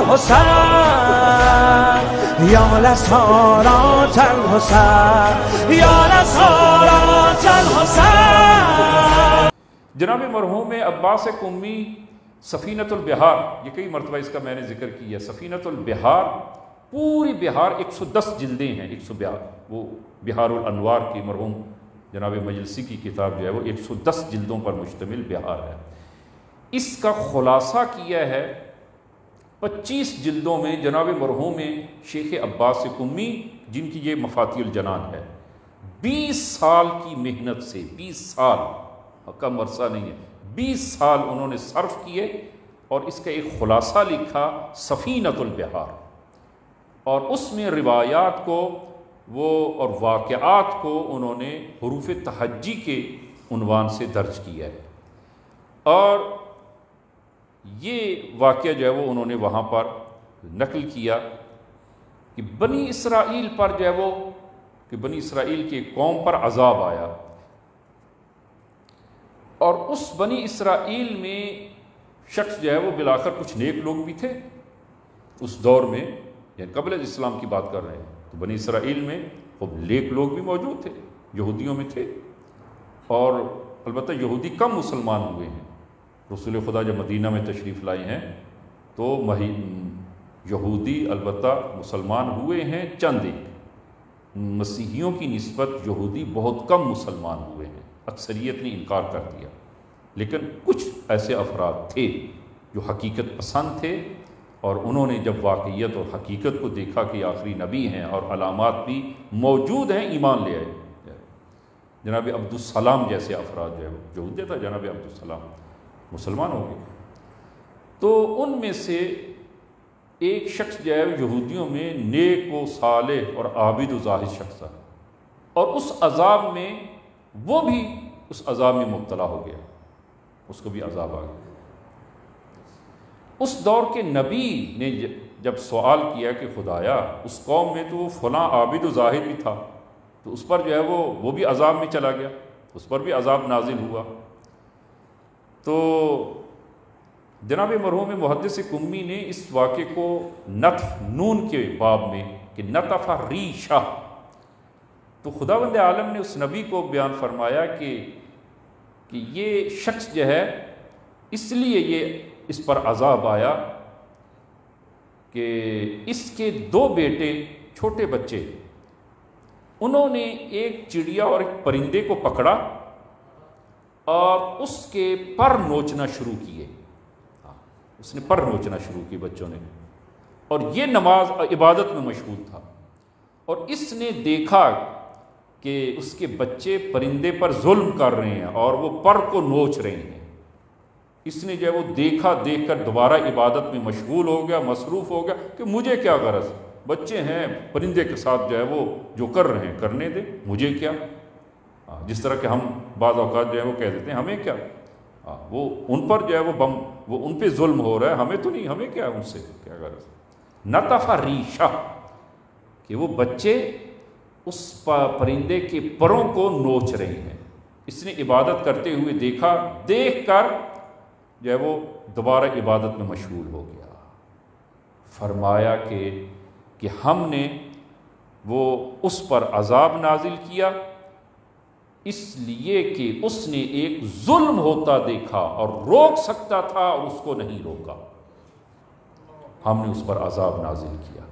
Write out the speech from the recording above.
الحسین یا نصارات الحسین یا نصارات الحسین۔ جناب مرحوم عباس قمی سفینۃ البحار، یہ کئی مرتبہ اس کا میں نے ذکر کیا، سفینۃ البحار پوری بہار 110 جلدیں ہیں، 100 وہ بہار الانوار کی مرحوم جناب مجلسی کی کتاب جو ہے وہ 110 جلدوں پر مشتمل بہار ہے۔ اس کا خلاصہ کیا ہے 25 جلدوں میں جناب مرحوم شیخ عباس قمی، جن کی یہ مفاتیح الجنان ہے۔ 20 سال کی محنت سے، 20 سال کم عرصہ نہیں ہے، 20 سال انہوں نے صرف کیے اور اس کا ایک خلاصہ لکھا سفینۃ البحار، اور اس میں روایات کو اور واقعات کو انہوں نے حروف تہجی کے عنوان سے درج کیا ہے، اور یہ واقعہ جو ہے وہ انہوں نے وہاں پر نقل کیا کہ بنی اسرائیل پر جو ہے وہ کہ بنی اسرائیل کی قوم پر عذاب آیا، اور اس بنی اسرائیل میں شخص جو ہے وہ بالآخر کچھ نیک لوگ بھی تھے اس دور میں، یعنی قبل اسلام کی بات کر رہے ہیں، تو بنی اسرائیل میں خوب نیک لوگ بھی موجود تھے، یہودیوں میں تھے، اور البتہ یہودی کم مسلمان ہوئے ہیں۔ رسول خدا جب مدینہ میں تشریف لائے ہیں تو یہودی البتہ مسلمان ہوئے ہیں چند ایک، مسیحیوں کی نسبت یہودی بہت کم مسلمان ہوئے ہیں، اکثریت نے انکار کر دیا، لیکن کچھ ایسے افراد تھے جو حقیقت پسند تھے، اور انہوں نے جب واقعیت اور حقیقت کو دیکھا کہ آخری نبی ہیں اور علامات بھی موجود ہیں، ایمان لے آئے۔ جناب عبدالسلام جیسے افراد جو ہے وہ یہودی تھا، جناب عبدالسلام مسلمان ہو گئے۔ تو ان میں سے ایک شخص جو ہے یہودیوں میں نیک و صالح اور عابد و زاہد شخص تھا، اور اس عذاب میں وہ بھی اس عذاب میں مبتلا ہو گیا، اس کو بھی عذاب آ گیا۔ اس دور کے نبی نے جب سوال کیا کہ خدایا اس قوم میں تو فلاں عابد و زاہد بھی تھا، تو اس پر جو ہے وہ بھی عذاب میں چلا گیا، اس پر بھی عذاب نازل ہوا۔ تو جناب مرحوم محدث قمی نے اس واقعے کو نطف نون کے باب میں کہ نطف ریشہ، تو خداوند عالم نے اس نبی کو بیان فرمایا کہ یہ شخص جو ہے اس لیے یہ اس پر عذاب آیا کہ اس کے 2 بیٹے چھوٹے بچے، انہوں نے ایک چڑیا اور ایک پرندے کو پکڑا اور اس کے پر نوچنا شروع کیے، اس نے پر نوچنا شروع کی بچوں نے، اور یہ نماز عبادت میں مشغول تھا، اور اس نے دیکھا کہ اس کے بچے پرندے پر ظلم کر رہے ہیں اور وہ پر کو نوچ رہے ہیں۔ اس نے جو ہے وہ دیکھ کر دوبارہ عبادت میں مشغول ہو گیا، مصروف ہو گیا کہ مجھے کیا غرض، بچے ہیں پرندے کے ساتھ جو ہے وہ جو کر رہے ہیں کرنے دیں، مجھے کیا۔ جس طرح کہ ہم بعض اوقات جو ہے وہ کہہ دیتے ہیں ہمیں کیا، وہ ان پر جو ہے وہ ان پہ ظلم ہو رہا ہے، ہمیں تو نہیں، ہمیں کیا ان سے کیا غرض۔ نطف ریشہ کہ وہ بچے اس پرندے کے پروں کو نوچ رہے ہیں، اس نے عبادت کرتے ہوئے دیکھا، دیکھ کر جو ہے وہ دوبارہ عبادت میں مشغول ہو گیا۔ فرمایا کہ ہم نے وہ اس پر عذاب نازل کیا اس لیے کہ اس نے ایک ظلم ہوتا دیکھا اور روک سکتا تھا اور اس کو نہیں روکا، ہم نے اس پر عذاب نازل کیا۔